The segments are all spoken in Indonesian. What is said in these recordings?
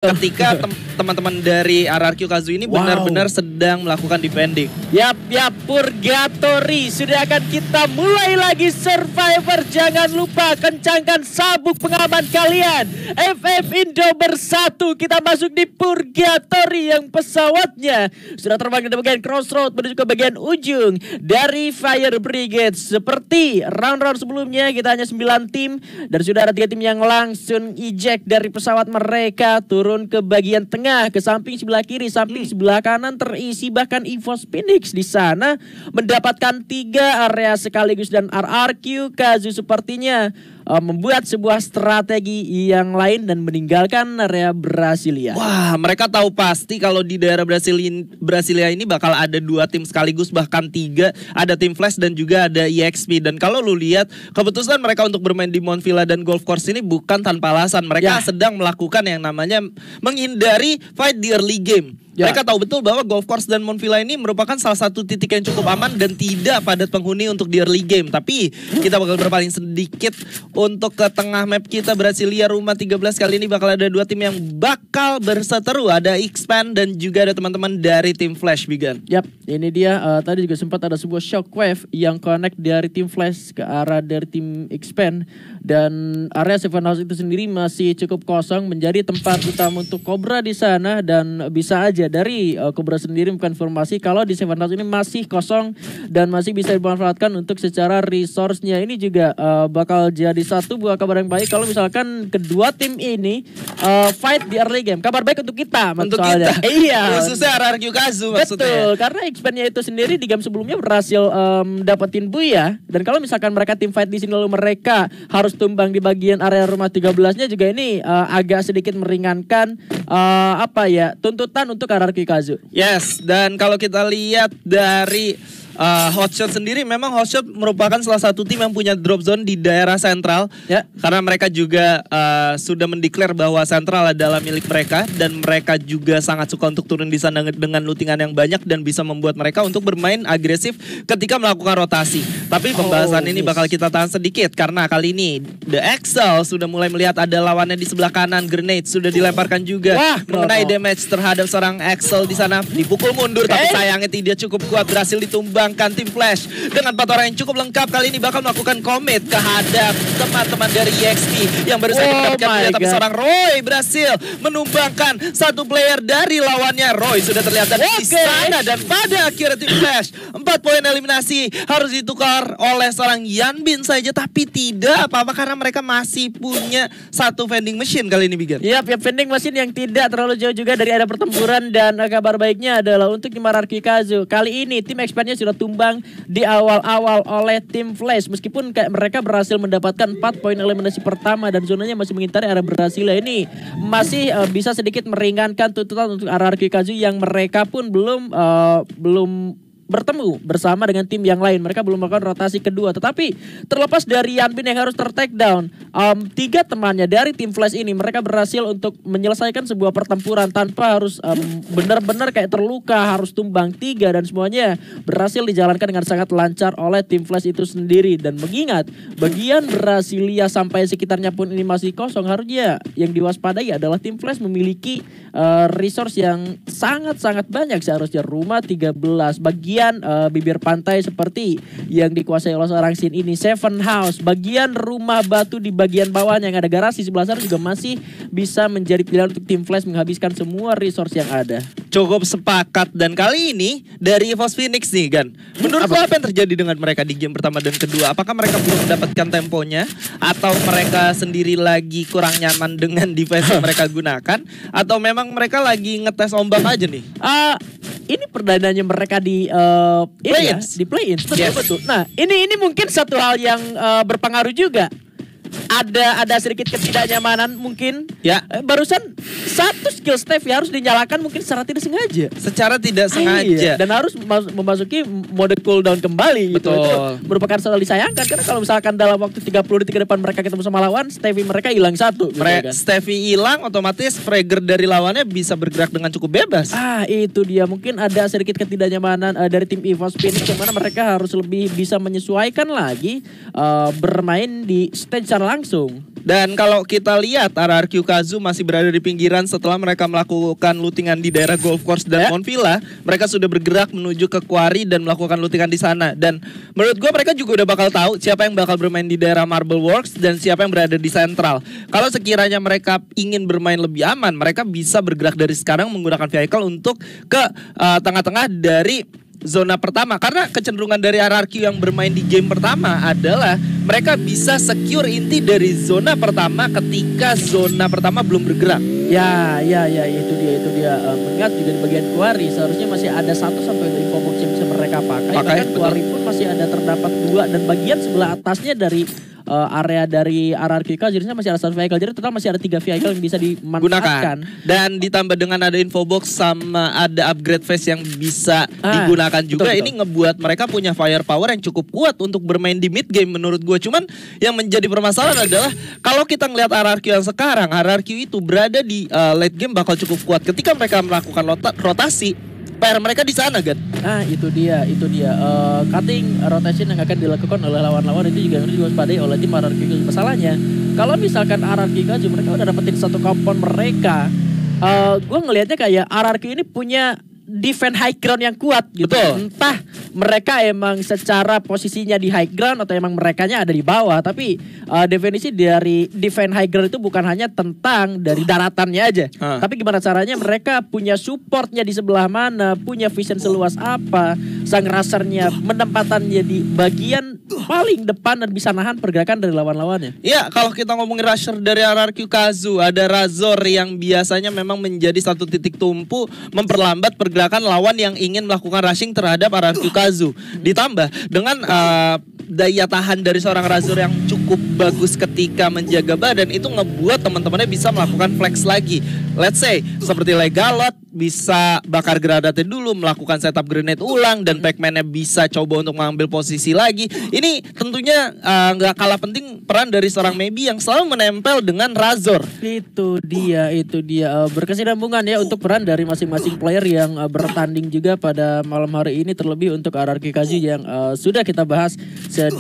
ketika teman-teman dari RRQ Kazu ini benar-benar sedang melakukan defending. Yap, Purgatory sudah akan kita mulai lagi Survivor. Jangan lupa kencangkan sabuk pengaman kalian. FF Indo bersatu, kita masuk di Purgatory yang pesawatnya sudah terbang dari bagian crossroad menuju ke bagian ujung dari Fire Brigade. Seperti round-round sebelumnya kita hanya 9 tim dan sudah ada 3 tim yang langsung eject dari pesawat mereka, turun ke bagian tengah, ke samping sebelah kiri, samping sebelah kanan terisi bahkan EVOS Phoenix di sana mendapatkan 3 area sekaligus dan RRQ Kazu sepertinya membuat sebuah strategi yang lain dan meninggalkan area Brasilia. Wah, mereka tahu pasti kalau di daerah Brasilia ini bakal ada 2 tim sekaligus, bahkan 3. Ada tim Flash dan juga ada EXP. Dan kalau lu lihat keputusan mereka untuk bermain di Mount Villa dan Golf Course ini bukan tanpa alasan. Mereka sedang melakukan yang namanya menghindari fight di early game. Mereka tahu betul bahwa Golf Course dan Mount Villa ini merupakan salah satu titik yang cukup aman dan tidak padat penghuni untuk di early game. Tapi kita bakal berpaling sedikit untuk ke tengah map kita, Brasilia Rumah 13. Kali ini bakal ada 2 tim yang bakal berseteru. Ada Expand dan juga ada teman-teman dari tim Flash, Bigan. Yap, ini dia tadi juga sempat ada sebuah shockwave yang connect dari tim Flash ke arah dari tim Expand. Dan area Seven House itu sendiri masih cukup kosong, menjadi tempat utama untuk Cobra di sana. Dan bisa aja dari Cobra sendiri mengkonfirmasi kalau di Seven House ini masih kosong dan masih bisa dimanfaatkan untuk secara resource-nya. Ini juga bakal jadi satu buah kabar yang baik kalau misalkan kedua tim ini fight di early game. Kabar baik untuk kita, untuk kita. Iya. Khususnya RRQ Kazu maksudnya. Betul, karena expand-nya itu sendiri di game sebelumnya berhasil dapetin Buya. Dan kalau misalkan mereka tim fight di sini lalu mereka harus tumbang di bagian area Rumah 13-nya juga ini agak sedikit meringankan tuntutan untuk RRQ Kazu. Yes, dan kalau kita lihat dari Hotshot sendiri, memang Hotshot merupakan salah satu tim yang punya drop zone di daerah sentral. Karena mereka juga sudah mendeklar bahwa sentral adalah milik mereka. Dan mereka juga sangat suka untuk turun di sana dengan lootingan yang banyak dan bisa membuat mereka untuk bermain agresif ketika melakukan rotasi. Tapi pembahasan ini bakal kita tahan sedikit karena kali ini The Excel sudah mulai melihat ada lawannya di sebelah kanan. Grenade sudah dilemparkan juga mengenai damage terhadap seorang Excel di sana. Dipukul mundur tapi sayangnya tidak cukup kuat, berhasil ditumbang tim Flash dengan 4 orang yang cukup lengkap. Kali ini bakal melakukan commit kehadap teman-teman dari EXP yang baru saja mendapatkan, tapi seorang Roy berhasil menumbangkan 1 player dari lawannya. Roy sudah terlihat di sana dan pada akhirnya tim Flash 4 poin eliminasi harus ditukar oleh seorang Yanbin saja, tapi tidak apa-apa karena mereka masih punya 1 vending machine kali ini, Bigan. Yap, vending machine yang tidak terlalu jauh juga dari ada pertempuran. Dan kabar baiknya adalah untuk tim RRQ Kazu kali ini tim expandnya sudah tumbang di awal-awal oleh tim Flash. Meskipun mereka berhasil mendapatkan 4 poin eliminasi pertama dan zonanya masih mengitari area Brasilia, ini masih bisa sedikit meringankan tuntutan untuk RRQ Kazu yang mereka pun belum bertemu bersama dengan tim yang lain. Mereka belum melakukan rotasi kedua. Tetapi terlepas dari Yanbin yang harus ter-take down, 3 temannya dari tim Flash ini mereka berhasil untuk menyelesaikan sebuah pertempuran tanpa harus benar-benar kayak terluka, harus tumbang 3, dan semuanya berhasil dijalankan dengan sangat lancar oleh tim Flash itu sendiri. Dan mengingat bagian Brasilia sampai sekitarnya pun ini masih kosong, harusnya yang diwaspadai adalah tim Flash memiliki resource yang sangat-sangat banyak. Seharusnya Rumah 13 bagian bibir pantai seperti yang dikuasai oleh seorang Sin ini, Seven House, bagian rumah batu di bagian bawahnya yang ada garasi sebelah sana juga masih bisa menjadi pilihan untuk tim Flash menghabiskan semua resource yang ada. Cukup sepakat. Dan kali ini dari EVOS Phoenix nih, Gan, menurut apa yang terjadi dengan mereka di game pertama dan kedua? Apakah mereka belum mendapatkan temponya atau mereka sendiri lagi kurang nyaman dengan device yang mereka gunakan, atau memang mereka lagi ngetes ombak aja nih? Ini perdananya mereka di play-in. Betul. Nah, ini mungkin satu hal yang berpengaruh juga. Ada sedikit ketidaknyamanan mungkin. Barusan 1 skill stave ya harus dinyalakan mungkin secara tidak sengaja. Secara tidak sengaja. Dan harus memasuki mode cooldown kembali. Betul. Itu merupakan hal disayangkan karena kalau misalkan dalam waktu 30 detik ke depan mereka ketemu sama lawan, stave mereka hilang 1. Stave hilang, otomatis fragger dari lawannya bisa bergerak dengan cukup bebas. Itu dia. Mungkin ada sedikit ketidaknyamanan dari tim EVOS Phoenix yang mana mereka harus lebih bisa menyesuaikan lagi bermain di stage secara langsung. Dan kalau kita lihat RRQ Kazu masih berada di pinggiran setelah mereka melakukan lootingan di daerah golf course dan Mount Villa. Mereka sudah bergerak menuju ke Quarry dan melakukan lootingan di sana. Dan menurut gue mereka juga udah bakal tahu siapa yang bakal bermain di daerah Marble Works dan siapa yang berada di Central. Kalau sekiranya mereka ingin bermain lebih aman, mereka bisa bergerak dari sekarang menggunakan vehicle untuk ke tengah-tengah dari zona pertama. Karena kecenderungan dari RRQ yang bermain di game pertama adalah mereka bisa secure inti dari zona pertama ketika zona pertama belum bergerak. Ya, itu dia. Mengingat juga di bagian Quarry seharusnya masih ada 1 sampai 2 info box yang bisa mereka pakai. Bahkan Quarry pun masih ada terdapat 2 dan bagian sebelah atasnya dari area dari RRQ seharusnya masih ada 1 vehicle. Jadi total masih ada 3 vehicle yang bisa dimanfaatkan. Dan ditambah dengan ada info box sama ada upgrade phase yang bisa digunakan juga. Betul. Ini ngebuat mereka punya firepower yang cukup kuat untuk bermain di mid game menurut gue. Cuman yang menjadi permasalahan adalah kalau kita ngelihat RRQ yang sekarang, RRQ itu berada di late game bakal cukup kuat ketika mereka melakukan rotasi. PR mereka di sana kan. Nah itu dia. Cutting rotation yang akan dilakukan oleh lawan-lawan itu juga harus diwaspadai oleh tim RRQ. Masalahnya kalau misalkan RRQ mereka udah dapetin 1 kompon mereka, gue ngelihatnya kayak RRQ ini punya defense high ground yang kuat gitu. Betul. Entah mereka emang secara posisinya di high ground atau emang merekanya ada di bawah. Tapi definisi dari defense high ground itu bukan hanya tentang dari daratannya aja. Tapi gimana caranya mereka punya supportnya di sebelah mana, punya vision seluas apa, sang rasernya menempatannya di bagian paling depan dan bisa nahan pergerakan dari lawan-lawannya. Ya, kalau kita ngomongin rusher dari RRQ Kazu, ada Razor yang biasanya memang menjadi satu titik tumpu memperlambat pergerakan lawan yang ingin melakukan rushing terhadap RRQ Kazu. Ditambah dengan daya tahan dari seorang Razor yang cukup bagus ketika menjaga badan, itu ngebuat teman-temannya bisa melakukan flex lagi. Let's say seperti Legalot bisa bakar granatnya dulu, melakukan setup grenade ulang, dan Pac-Man-nya bisa coba untuk mengambil posisi lagi. Ini tentunya nggak kalah penting peran dari seorang Maybe yang selalu menempel dengan Razor. Itu dia berkesinambungan ya untuk peran dari masing-masing player yang bertanding juga pada malam hari ini, terlebih untuk RRQ Kazu yang sudah kita bahas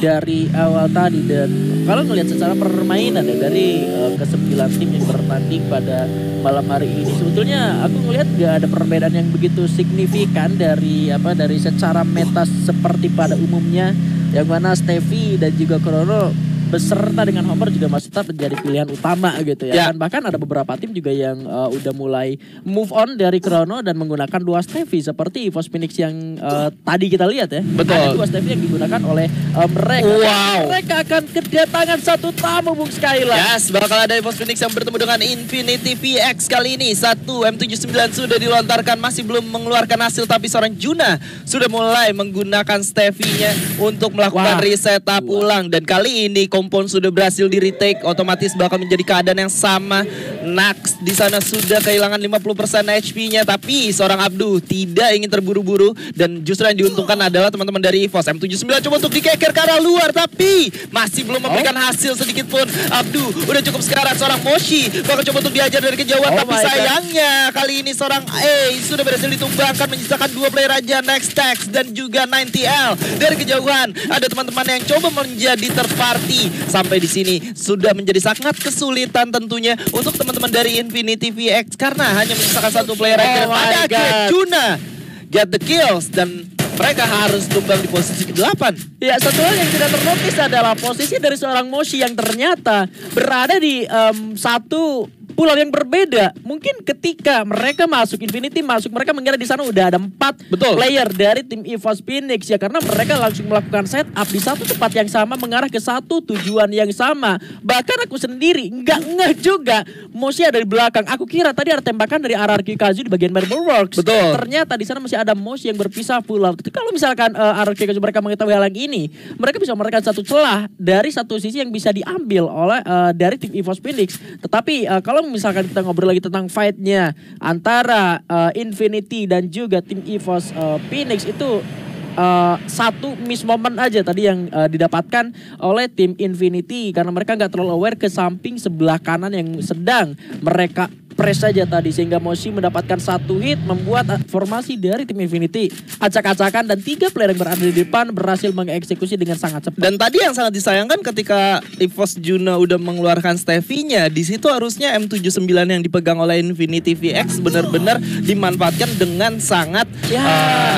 dari awal tadi. Dan kalau ngelihat secara permainan ya dari ke-9 tim yang bertanding pada malam hari ini, sebetulnya aku ngelihat gak ada perbedaan yang begitu signifikan dari secara meta seperti pada umumnya, yang mana Steffi dan juga Chrono beserta dengan Homer juga masih tetap menjadi pilihan utama gitu ya. Dan bahkan ada beberapa tim juga yang udah mulai move on dari Chrono dan menggunakan 2 Steffi seperti EVOS Phoenix yang tadi kita lihat ya. Betul. Ada 2 Steffi yang digunakan oleh mereka. Wow. Mereka akan kedatangan 1 tamu Bung Skylar. Yes, bakal ada EVOS Phoenix yang bertemu dengan Infinity VX kali ini. 1 M79 sudah dilontarkan, masih belum mengeluarkan hasil, tapi seorang Juna sudah mulai menggunakan Steffi-nya untuk melakukan resetup ulang. Dan kali ini kompon sudah berhasil di retake, otomatis bakal menjadi keadaan yang sama. Nax di sana sudah kehilangan 50% HP-nya, tapi seorang Abdu tidak ingin terburu-buru dan justru yang diuntungkan adalah teman-teman dari EVOS. M79 coba untuk dikeker ke arah luar, tapi masih belum memberikan hasil sedikit pun. Abdu udah cukup sekarang, seorang Moshi bakal coba untuk diajar dari kejauhan, tapi sayangnya kali ini seorang A sudah berhasil ditumbangkan, menyisakan 2 player aja, Next Tex dan juga 90L dari kejauhan. Ada teman-teman yang coba menjadi third party. Sampai di sini sudah menjadi sangat kesulitan tentunya untuk teman-teman dari Infinity VX karena hanya menyisakan 1 player aja. Pada akhirnya Juna get the kills dan mereka harus tumbang di posisi ke-8. Ya, satu hal yang tidak ternotis adalah posisi dari seorang Moshi yang ternyata berada di satu pulau yang berbeda. Mungkin ketika mereka masuk, Infinity masuk, mereka mengira di sana udah ada 4 player dari tim EVOS Phoenix ya, karena mereka langsung melakukan setup di satu tempat yang sama, mengarah ke satu tujuan yang sama. Bahkan aku sendiri nggak ngeh juga Moshi ada di belakang. Aku kira tadi ada tembakan dari RRQ Kazu di bagian Marble Works. Betul. Ternyata di sana masih ada Moshi yang berpisah pulau. Kalau misalkan RRQ Kazu mereka mengetahui hal ini, mereka bisa memberikan satu celah dari satu sisi yang bisa diambil oleh dari tim EVOS Phoenix. Tetapi kalau misalkan kita ngobrol lagi tentang fight-nya antara Infinity dan juga tim EVOS Phoenix, itu satu miss moment aja tadi yang didapatkan oleh tim Infinity karena mereka nggak terlalu aware ke samping sebelah kanan yang sedang mereka press saja tadi sehingga Moshi mendapatkan 1 hit membuat formasi dari tim Infinity acak-acakan dan 3 player yang berada di depan berhasil mengeksekusi dengan sangat cepat. Dan tadi yang sangat disayangkan ketika EVOS Juno udah mengeluarkan Steffi-nya, di situ harusnya M79 yang dipegang oleh Infinity VX benar-benar dimanfaatkan dengan sangat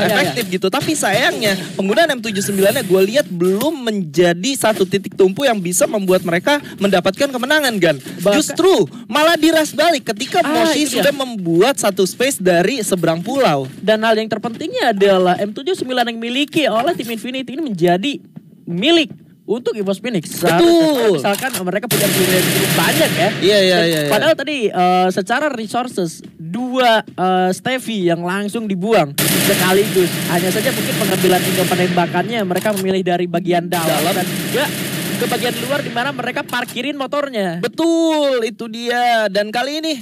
efektif gitu. Tapi sayangnya penggunaan M79-nya gue lihat belum menjadi satu titik tumpu yang bisa membuat mereka mendapatkan kemenangan, Gan. Justru malah diras balik ketika Moshi sudah membuat satu space dari seberang pulau. Dan hal yang terpentingnya adalah M79 yang miliki oleh tim Infinity ini menjadi milik untuk EVOS Phoenix. Betul. Misalkan mereka punya durian cukup banyak ya. Iya. Padahal tadi secara resources 2 Steffi yang langsung dibuang sekaligus. Hanya saja mungkin pengambilan tinggal penembakannya mereka memilih dari bagian dalam dan juga ke bagian luar di mana mereka parkirin motornya. Betul, itu dia. Dan kali ini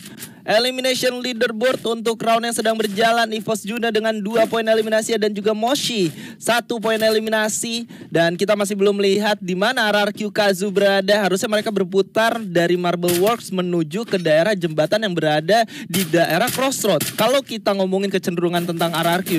elimination leaderboard untuk round yang sedang berjalan, EVOS Juno dengan 2 poin eliminasi dan juga Moshi 1 poin eliminasi. Dan kita masih belum melihat di mana RRQ Kazu berada. Harusnya mereka berputar dari Marble Works menuju ke daerah jembatan yang berada di daerah Crossroad. Kalau kita ngomongin kecenderungan tentang RRQ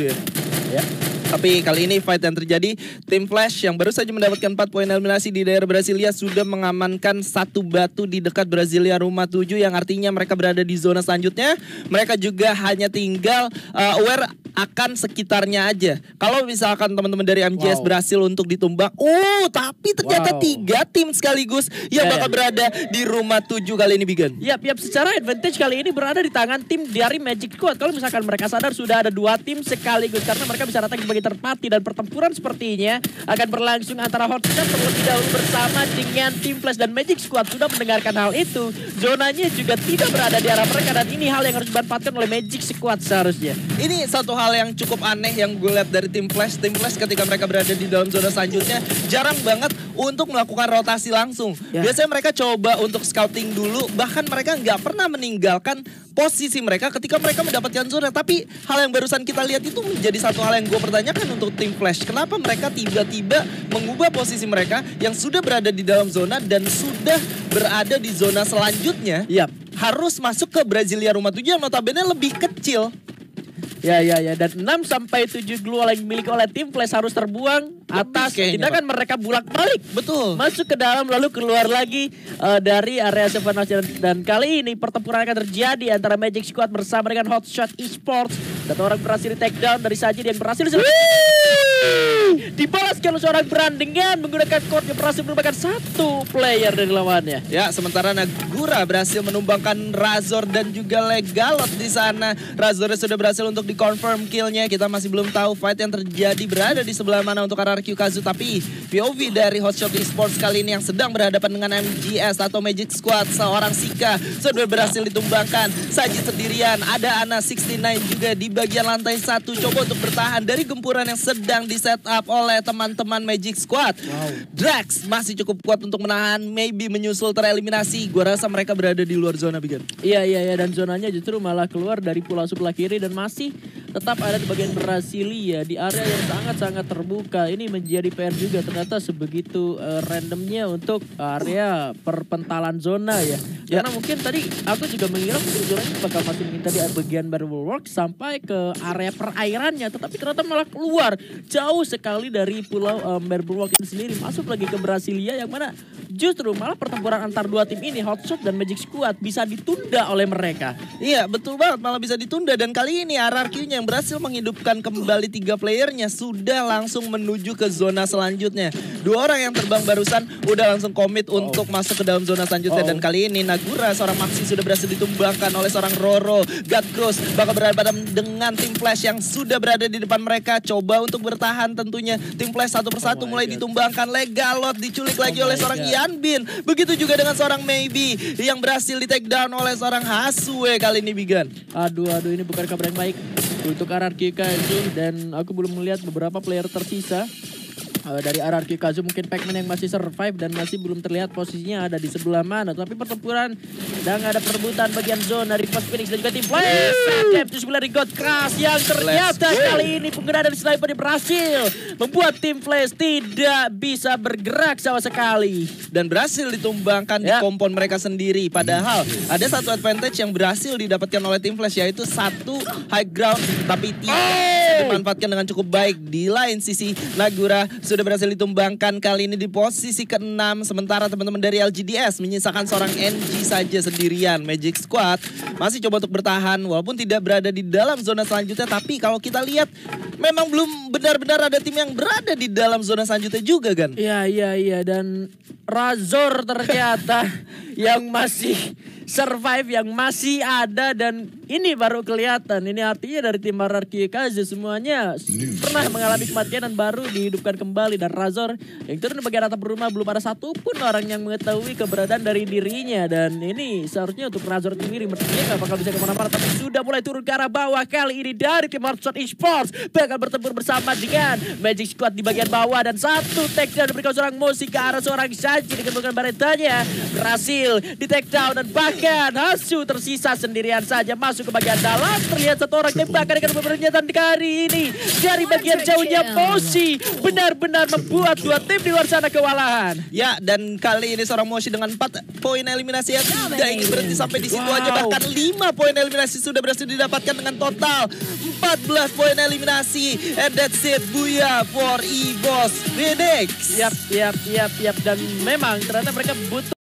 ya. Tapi kali ini fight yang terjadi, tim Flash yang baru saja mendapatkan 4 poin eliminasi di daerah Brasilia sudah mengamankan 1 batu di dekat Brasilia Rumah 7 yang artinya mereka berada di zona selanjutnya. Mereka juga hanya tinggal aware akan sekitarnya aja. Kalau misalkan teman-teman dari MGS berhasil untuk ditumbang, tapi ternyata 3 tim sekaligus yang bakal berada di Rumah 7 kali ini, Bigan. Yap, secara advantage kali ini berada di tangan tim dari Magic Squad. Kalau misalkan mereka sadar sudah ada 2 tim sekaligus karena mereka bisa datang sebagai terpati dan pertempuran sepertinya akan berlangsung antara Hotshot terlebih dahulu bersama dengan tim Flash dan Magic Squad. Sudah mendengarkan hal itu, zonanya juga tidak berada di arah mereka dan ini hal yang harus dimanfaatkan oleh Magic Squad seharusnya. Ini satu hal yang cukup aneh yang gue lihat dari tim Flash. Tim Flash ketika mereka berada di dalam zona selanjutnya jarang banget untuk melakukan rotasi langsung. Biasanya mereka coba untuk scouting dulu, bahkan mereka nggak pernah meninggalkan posisi mereka ketika mereka mendapatkan zona. Tapi hal yang barusan kita lihat itu menjadi satu hal yang gue pertanyakan untuk tim Flash. Kenapa mereka tiba-tiba mengubah posisi mereka yang sudah berada di dalam zona dan sudah berada di zona selanjutnya? Harus masuk ke Brasilia Rumah 7 yang notabene lebih kecil. Ya. Dan 6-7 glue yang dimiliki oleh tim Flash harus terbuang atas tindakan mereka bulak-balik. Betul. Masuk ke dalam lalu keluar lagi dari area Seven Nation. Dan kali ini pertempuran akan terjadi antara Magic Squad bersama dengan Hotshot Esports. Satu orang berhasil di take down dari Sajid yang berhasil dibalaskan oleh seorang Brand dengan menggunakan chord yang berhasil menumbangkan 1 player dari lawannya. Ya, sementara Nagura berhasil menumbangkan Razor dan juga Legalot di sana. Razornya sudah berhasil untuk di-confirm killnya. Kita masih belum tahu fight yang terjadi berada di sebelah mana untuk RRQ Kazu. Tapi POV dari Hotshot Esports kali ini yang sedang berhadapan dengan MGS atau Magic Squad. Seorang Sika sudah berhasil ditumbangkan. Sajid sendirian. Ada Ana 69 juga di bagian lantai 1. Coba untuk bertahan dari gempuran yang sedang di set up oleh teman-teman Magic Squad. Drax masih cukup kuat untuk menahan. Maybe menyusul tereliminasi. Gua rasa mereka berada di luar zona, Bigan. Iya. Dan zonanya justru malah keluar dari pulau sebelah kiri dan masih tetap ada di bagian Brasilia di area yang sangat-sangat terbuka. Ini menjadi PR juga ternyata sebegitu randomnya untuk area perpentalan zona ya. Karena mungkin tadi aku juga mengira mungkin zonanya bakal masih minta di bagian Marble Works sampai ke area perairannya, tetapi ternyata malah keluar jauh sekali dari pulau Marble Works ini sendiri, masuk lagi ke Brasilia yang mana justru malah pertempuran antar 2 tim ini Hotshot dan Magic Squad bisa ditunda oleh mereka. Iya, betul banget, malah bisa ditunda. Dan kali ini RRQ-nya yang berhasil menghidupkan kembali 3 playernya sudah langsung menuju ke zona selanjutnya. 2 orang yang terbang barusan udah langsung komit untuk masuk ke dalam zona selanjutnya. Dan kali ini Nagura, seorang Maxi sudah berhasil ditumbangkan oleh seorang Roro. God Cross bakal berhadapan dengan tim Flash yang sudah berada di depan mereka. Coba untuk bertahan tentunya. Tim Flash satu persatu mulai ditumbangkan. Legalot diculik lagi oleh seorang Yanbin. Begitu juga dengan seorang Maybe yang berhasil di take down oleh seorang Hasue kali ini, Bigan. Aduh, ini bukan kabar yang baik untuk RRQ Kazu dan aku belum melihat beberapa player tersisa. Dari RRQ Kazu mungkin Pac-Man yang masih survive dan masih belum terlihat posisinya ada di sebelah mana. Tapi pertempuran dan ada perebutan bagian zona dari Post Phoenix dan juga tim Flash. Game 9 dari God Crush yang ternyata kali ini penggunaan dari sniper berhasil membuat tim Flash tidak bisa bergerak sama sekali. Dan berhasil ditumbangkan di kompon mereka sendiri. Padahal ada satu advantage yang berhasil didapatkan oleh tim Flash, yaitu satu high ground tapi tidak dimanfaatkan dengan cukup baik. Di lain sisi Nagura sudah berhasil ditumbangkan kali ini di posisi ke-6. Sementara teman-teman dari LGDS menyisakan seorang NG saja sendirian. Magic Squad masih coba untuk bertahan walaupun tidak berada di dalam zona selanjutnya. Tapi kalau kita lihat memang belum benar-benar ada tim yang berada di dalam zona selanjutnya juga kan. Iya dan Razor ternyata yang masih survive, yang masih ada, dan ini baru kelihatan. Ini artinya dari tim RRQ Kazu semuanya pernah mengalami kematian dan baru dihidupkan kembali. Dan Razor yang turun di bagian atap rumah belum ada satupun orang yang mengetahui keberadaan dari dirinya. Dan ini seharusnya untuk Razor sendiri mestinya gak bakal bisa kemana-mana, tapi sudah mulai turun ke arah bawah. Kali ini dari tim Hearthstone Esports bakal bertempur bersama dengan Magic Squad di bagian bawah, dan satu takedown diberikan seorang musik ke arah seorang Shaji dengan bukan baretanya berhasil di takedown, dan bahkan Hasu tersisa sendirian saja masuk ke bagian dalam. Terlihat satu orang tembakan dengan pernyataan kali ini dari bagian jauhnya Moshi benar-benar membuat dua tim di luar sana kewalahan. Ya, dan kali ini seorang Moshi dengan 4 poin eliminasi yang tidak ingin berhenti sampai di situ aja, bahkan 5 poin eliminasi sudah berhasil didapatkan dengan total 14 poin eliminasi. And that's it, Buya for EVOS Phoenix. Yap. Dan memang ternyata mereka butuh